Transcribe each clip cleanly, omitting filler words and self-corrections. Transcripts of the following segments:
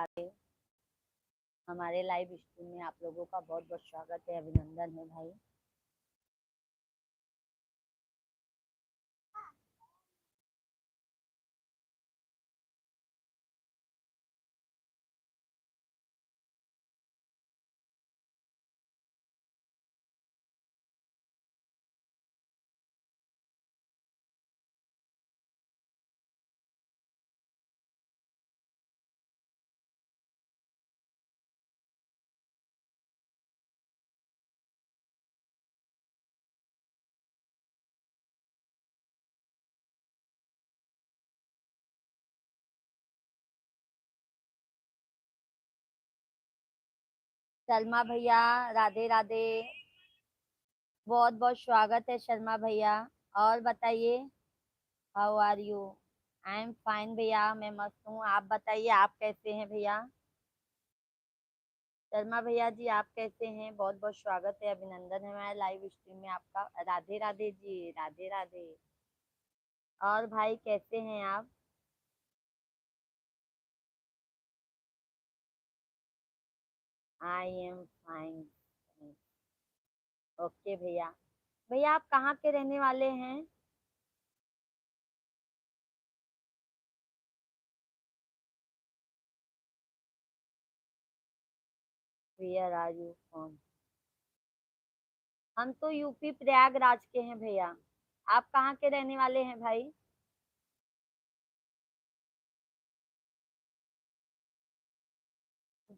राधे। हमारे live stream में आप लोगों का बहुत बहुत स्वागत है, अभिनंदन है भाई। शर्मा भैया, राधे राधे। बहुत बहुत स्वागत है शर्मा भैया। और बताइए, how are you? I am fine भैया, मैं मस्त हूँ। आप बताइए, आप कैसे हैं भैया? शर्मा भैया जी, आप कैसे हैं? बहुत बहुत स्वागत है, अभिनंदन है हमारे लाइव स्ट्रीम में आपका। राधे राधे जी, राधे राधे। और भाई कैसे हैं आप? आई एम फाइन। ओके भैया। भैया आप कहाँ के रहने वाले हैं? Where are you from? हम तो यूपी प्रयागराज के हैं भैया। आप कहाँ के रहने वाले हैं भाई?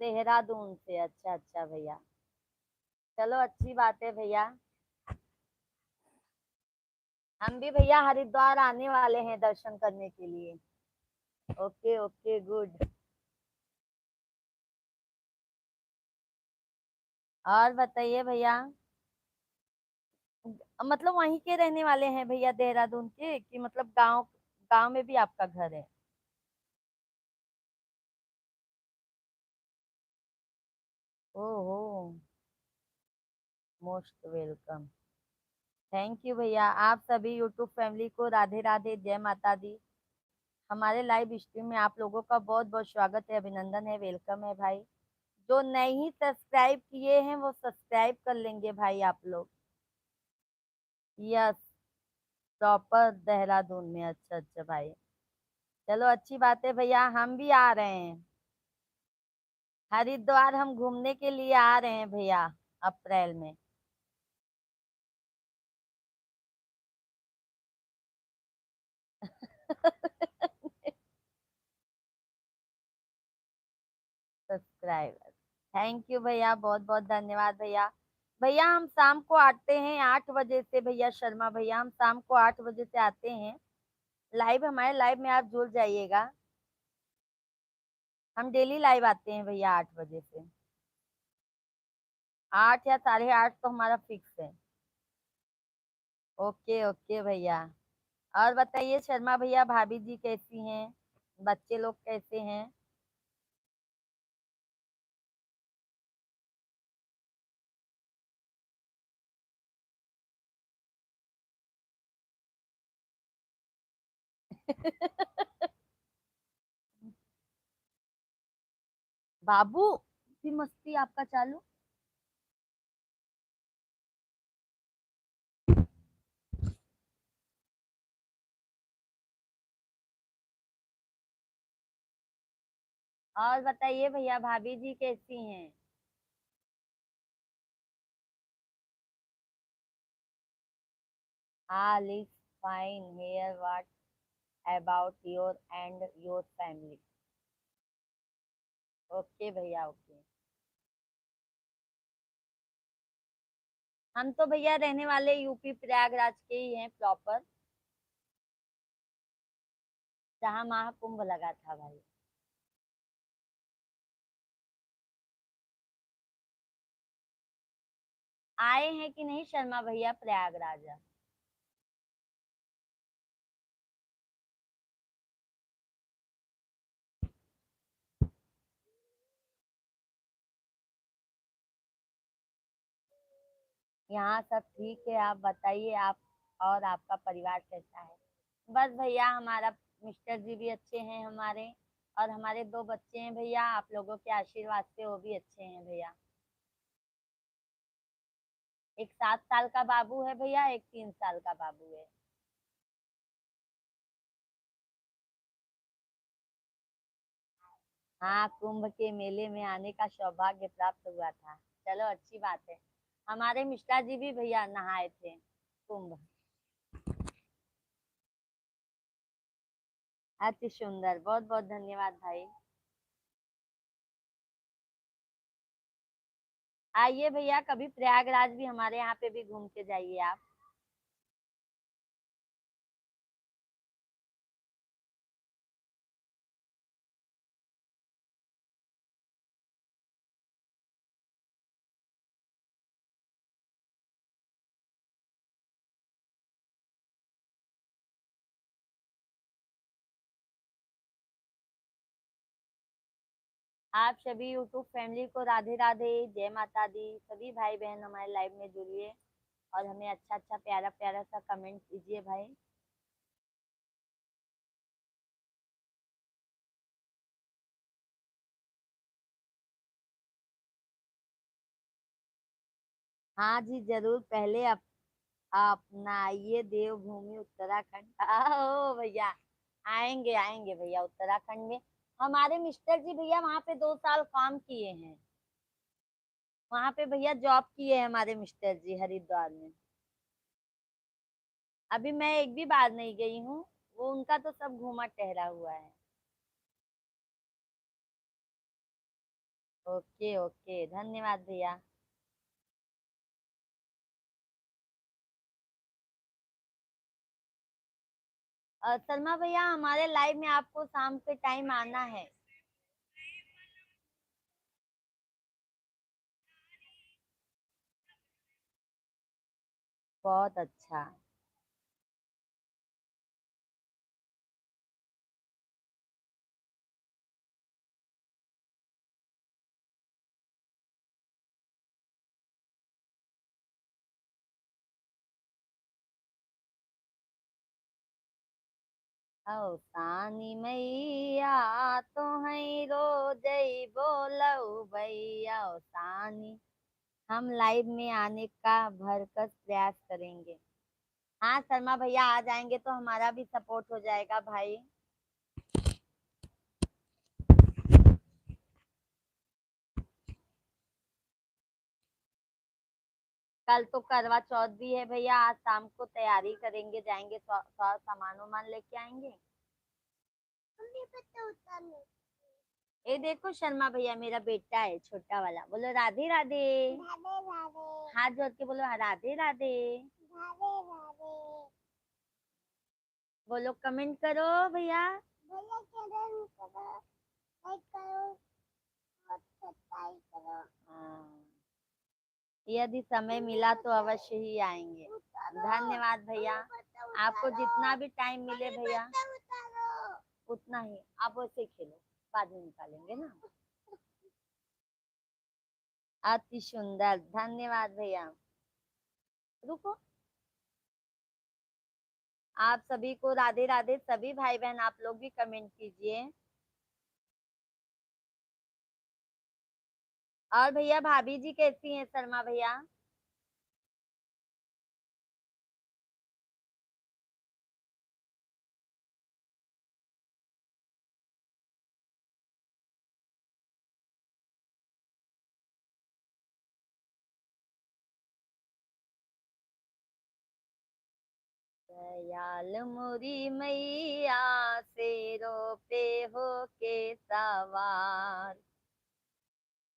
देहरादून से? अच्छा अच्छा भैया। चलो अच्छी बात है भैया। हम भी भैया हरिद्वार आने वाले हैं दर्शन करने के लिए। Okay okay, good. और बताइए भैया, मतलब वहीं के रहने वाले हैं भैया देहरादून के, कि मतलब गांव गांव में भी आपका घर है? ओहो, मोस्ट वेलकम। थैंक यू भैया। आप सभी यूट्यूब फैमिली को राधे राधे, जय माता दी। हमारे लाइव स्ट्रीम में आप लोगों का बहुत बहुत स्वागत है, अभिनंदन है, वेलकम है भाई। जो नहीं सब्सक्राइब किए हैं वो सब्सक्राइब कर लेंगे भाई आप लोग। यस, प्रॉपर देहरादून में। अच्छा अच्छा भाई। चलो अच्छी बात है भैया, हम भी आ रहे हैं हरिद्वार। हम घूमने के लिए आ रहे हैं भैया, अप्रैल में। सब्सक्राइबर, थैंक यू भैया, बहुत बहुत धन्यवाद भैया। भैया हम शाम को आते हैं 8 बजे से भैया, शर्मा भैया हम शाम को 8 बजे से आते हैं लाइव। हमारे लाइव में आप जुड़ जाइएगा। हम डेली लाइव आते हैं भैया 8 बजे से। 8 या 8:30 तो हमारा फिक्स है। ओके ओके भैया। और बताइए शर्मा भैया, भाभी जी कैसी हैं? बच्चे लोग कैसे हैं? बाबू भी मस्ती आपका चालू। और बताइए भैया, भाभी जी कैसी हैं? All is fine here, what about your and your family? Okay भैया, ओके। हम तो भैया रहने वाले यूपी प्रयागराज के ही हैं, प्रॉपर, जहाँ महाकुंभ लगा था भाई। आए हैं कि नहीं शर्मा भैया प्रयागराज? यहाँ सब ठीक है, आप बताइए, आप और आपका परिवार कैसा है? बस भैया हमारा मिस्टर जी भी अच्छे हैं हमारे। और हमारे 2 बच्चे हैं भैया, आप लोगों के आशीर्वाद से वो भी अच्छे हैं भैया। एक 7 साल का बाबू है भैया, एक 3 साल का बाबू है। हाँ, कुंभ के मेले में आने का सौभाग्य प्राप्त हुआ था। चलो अच्छी बात है। हमारे मिश्रा जी भी भैया नहाए थे कुंभ। अति सुंदर, बहुत बहुत धन्यवाद भाई। आइए भैया, कभी प्रयागराज भी हमारे यहाँ पे भी घूम के जाइए आप। आप सभी यूट्यूब फैमिली को राधे राधे, जय माता दी। सभी भाई बहन हमारे लाइव में जुड़िए और हमें अच्छा अच्छा प्यारा प्यारा सा कमेंट कीजिए भाई। हाँ जी जरूर, पहले अपनाइए देवभूमि उत्तराखंड। आओ भैया, आएंगे आएंगे भैया उत्तराखंड में। हमारे मिस्टर जी भैया वहां पे 2 साल काम किए हैं। वहां पे भैया जॉब किए हैं हमारे मिस्टर जी हरिद्वार में। अभी मैं एक भी बार नहीं गई हूँ। वो उनका तो सब घूमा टहरा हुआ है। ओके ओके, धन्यवाद भैया। सलमा भैया, हमारे लाइव में आपको शाम के टाइम आना है। बहुत अच्छा। औसानी मैया तो है रोजई बोलऊ भैया औसानी। हम लाइव में आने का भरसक प्रयास करेंगे। हाँ शर्मा भैया, आ जाएंगे तो हमारा भी सपोर्ट हो जाएगा भाई। कल तो करवा चौथ भी है भैया, आज शाम को तैयारी करेंगे, जाएंगे सामान वामान लेके आएंगे। ये देखो शर्मा भैया, मेरा बेटा है छोटा वाला, बोलो राधे राधे। राधे राधे, हाथ जोड़ के बोलो राधे राधे। राधे राधे, बोलो कमेंट करो भैया। भैया कमेंट करो, लाइक करो और सब्सक्राइब करो। हाँ, यदि समय मिला तो अवश्य ही आएंगे। धन्यवाद भैया। आपको जितना भी टाइम मिले भैया उतना ही आप वैसे खेलो, बाद में निकालेंगे ना। अति सुंदर, धन्यवाद भैया। रुको, आप सभी को राधे राधे। सभी भाई बहन आप लोग भी कमेंट कीजिए। और भैया भाभी जी कैसी हैं शर्मा भैया? दयाल मोरी मैया शेरों पे हो के सवार,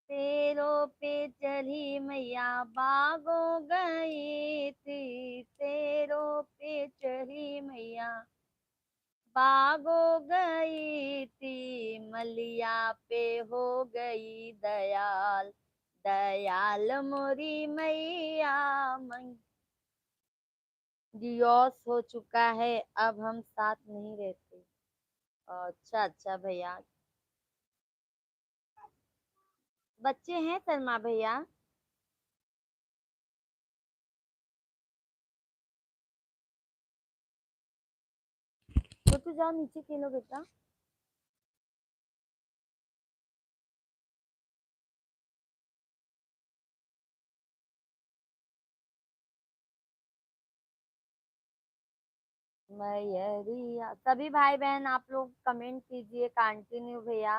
शेरों पे चढ़ी मैया बागो गई थी, शेरों पे चढ़ी मैया बागो गई थी, मलिया पे हो गई दयाल, दयाल मोरी मैया मन। डिवोर्स हो चुका है, अब हम साथ नहीं रहते। अच्छा अच्छा भैया। बच्चे हैं शर्मा भैया? तो जाओ नीचे खेलो बेटा। मयरिया। सभी भाई बहन आप लोग कमेंट कीजिए कंटिन्यू भैया।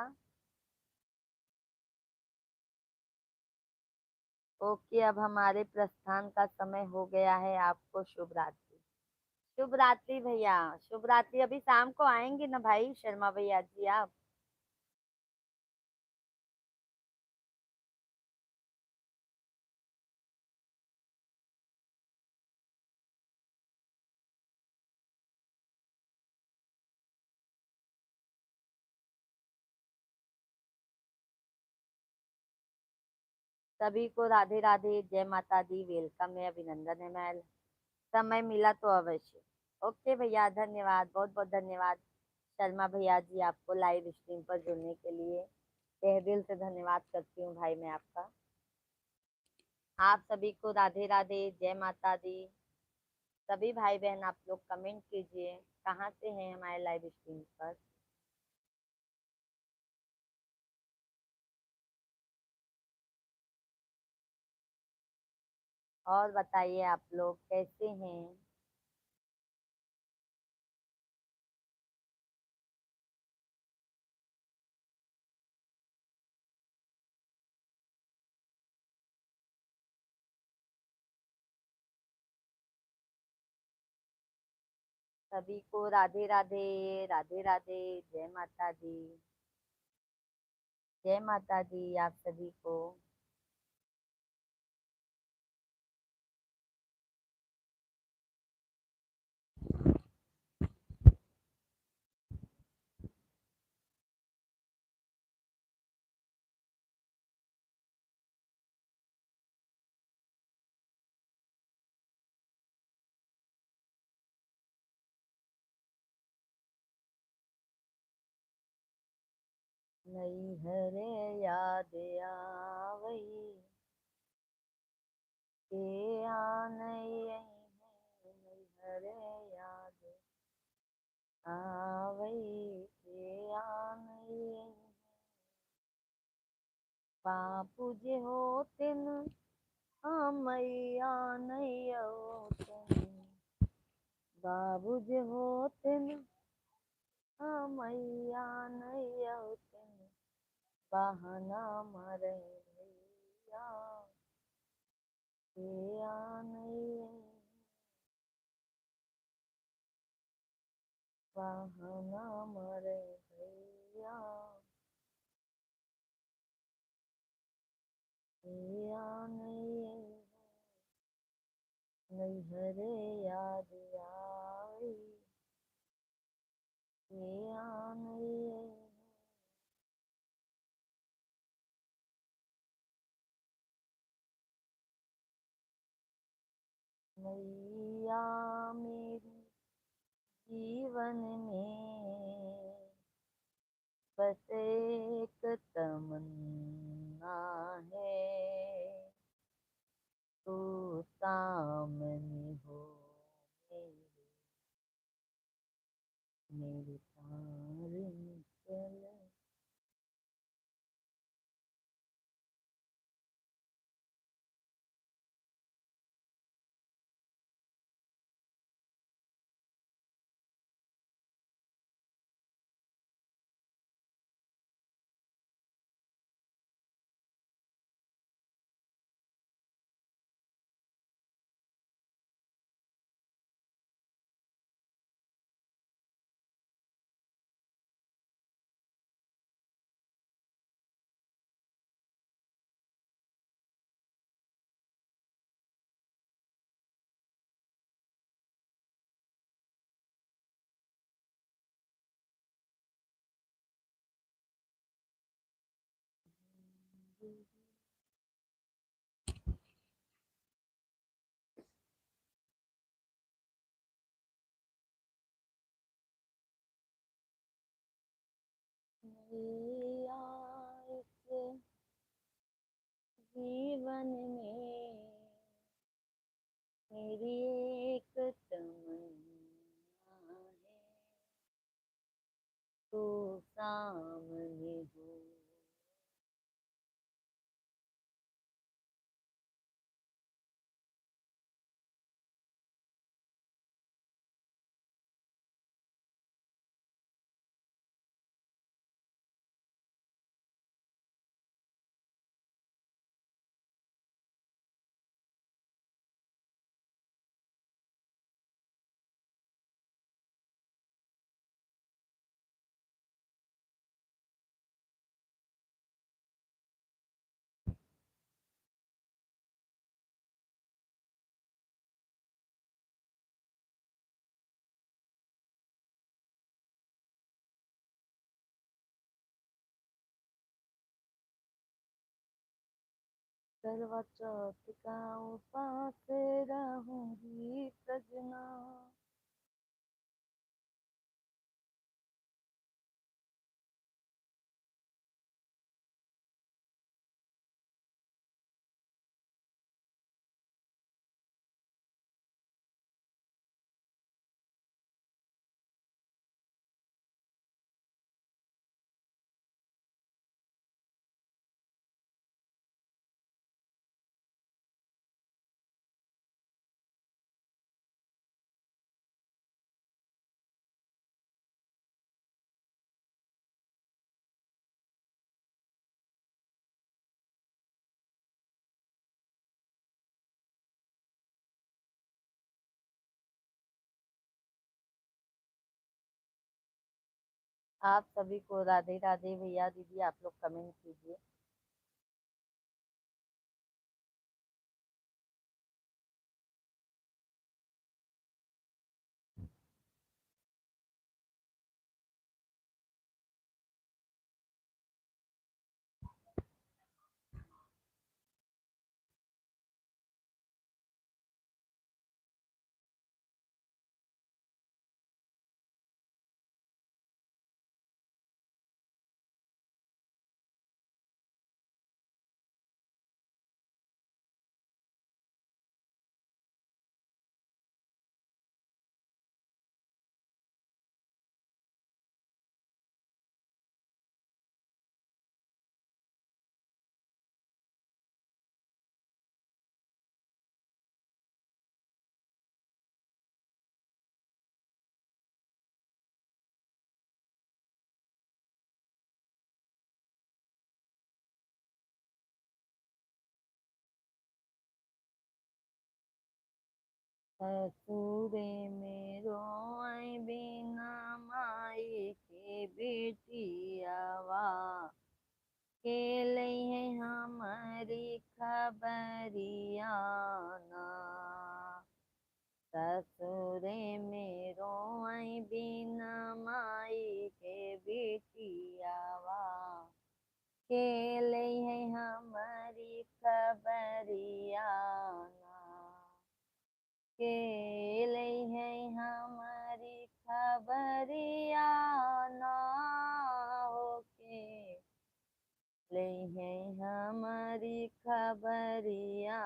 ओके, अब हमारे प्रस्थान का समय हो गया है। आपको शुभ रात्रि। शुभ रात्रि भैया। शुभ रात्रि। अभी शाम को आएंगे ना भाई शर्मा भैया जी आप? सभी को राधे राधे, जय माता दी, वेलकम है, अभिनंदन है। मैं समय मिला तो अवश्य। ओके भैया, धन्यवाद, बहुत बहुत धन्यवाद। शर्मा भैया जी आपको लाइव स्ट्रीम पर जुड़ने के लिए तहे दिल से धन्यवाद करती हूँ भाई मैं आपका। आप सभी को राधे राधे, जय माता दी। सभी भाई बहन आप लोग कमेंट कीजिए कहाँ से हैं हमारे लाइव स्ट्रीम पर। और बताइए आप लोग कैसे हैं? सभी को राधे राधे, राधे राधे, जय माता दी। जय माता दी आप सभी को। नैहरे याद आवई के आनई है। नैहरे याद आवई के आनई है। बापू जे होतिन हमैया नहीं होतिन। बाबू जे होतिन हमैया नहीं होतिन। बहाना मारे भैया के आनई। बहाना मारे भैया के आनई। नैहरे याद आई के आनई। मैया मेरी जीवन में बस एक तमन्ना है। तू सामने हो मेरे, मेरे तारे चले। मैया इस जीवन में मेरी एक तमन्ना है। तू सामने हो करवा चौथ का उपास रहूंगी सजना। आप सभी को राधे राधे। भैया दीदी आप लोग कमेंट कीजिए। ससुरे मेरो आई बिना माई के बेटियावा, के लिए हमारी खबरियाना। ससुरे मेरो आई बिना माई के बेटियावा, के लिए हमारी खबरियाना। के लिए हमारी खबरियाना हो, के लिए हमारी खबरियाना।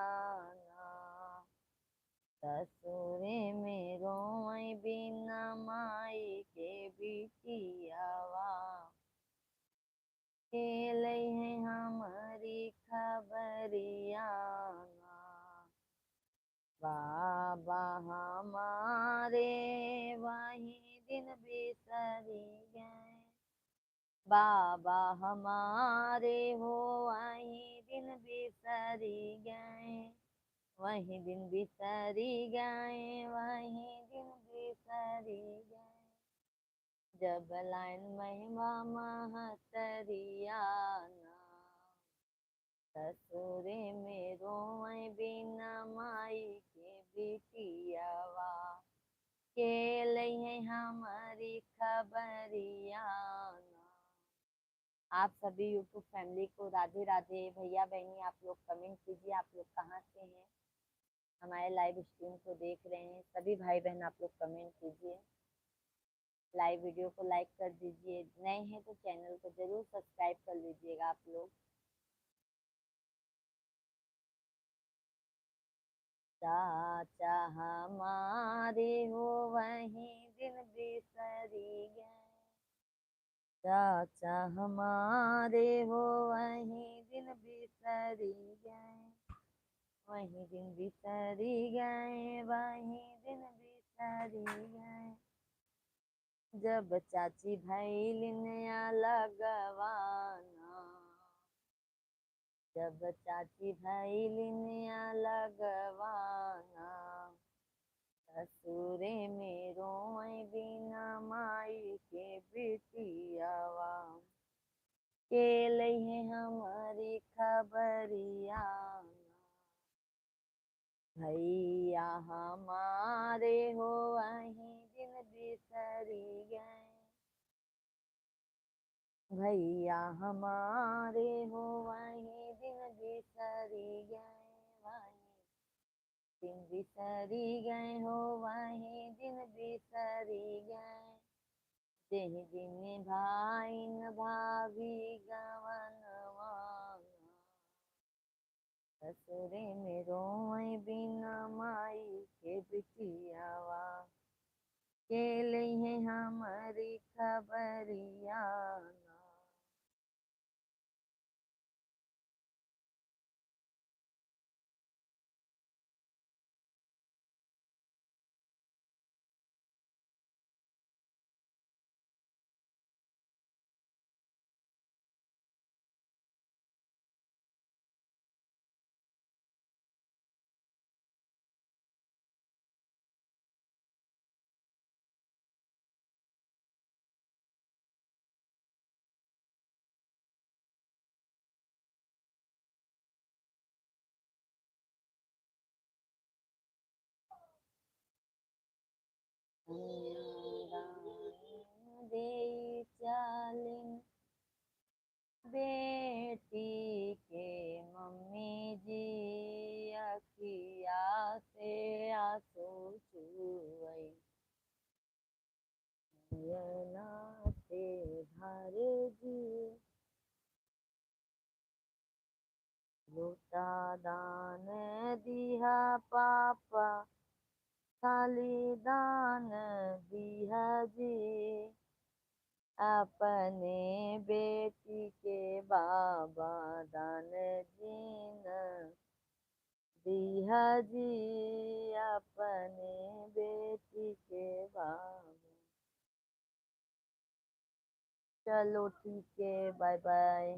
ससुरे मेरो आई बिना माई के बिटियावा, के लिए हमारी खबरियाना। बाबा हमारे वही दिन बिसरी गए, बाबा हमारे हो वही दिन बिसरी गए। वही दिन बिसरी गए, वही दिन बिसरी गए। जब लाइन महिमा महतरियाना। ससुरे मेरो आई बिना माई के बिटियावा, के लिए हमारी खबरियाना। आप सभी यूट्यूब फैमिली को राधे राधे। भैया बहनी आप लोग कमेंट कीजिए, आप लोग कहाँ से हैं, हमारे लाइव स्ट्रीम को देख रहे हैं। सभी भाई बहन आप लोग कमेंट कीजिए, लाइव वीडियो को लाइक कर दीजिए। नए हैं तो चैनल को जरूर सब्सक्राइब कर लीजिएगा आप लोग। चाचा हमारे हो वही दिन बिसरी गए, चाचा हमारे हो वही दिन बिसरी गए। वही दिन बिसरी गए, वही दिन बिसरी गए। जब चाची भैल नया लगवाना, जब चाची भैल नया लगवाना। ससुरे मेरो आई बिना माई के बिटियावा, के लिए हमारी खबरियाना। भैया हमारे हो वही दिन बिसरी गए, भैया हमारे हो वही दिन बिसरी गए। बिसरी गए हो वही दिन बिसरी गए, जेह दिन भाई न भाभी गवनवा, ससुरे में रोए बिना माई के बिटियावा, के लिए हमारी खबरिया ना। कन्यादान देई चालिन बेटी के मम्मी जी, अखिया से आंसू चुवई, नयना से भर दिए, लूटा दान दिया पापा, थाली दान दिया जी, अपने बेटी के बाबा दान दीन दिया जी, अपने बेटी के बाबा। चलो ठीक है, बाय बाय।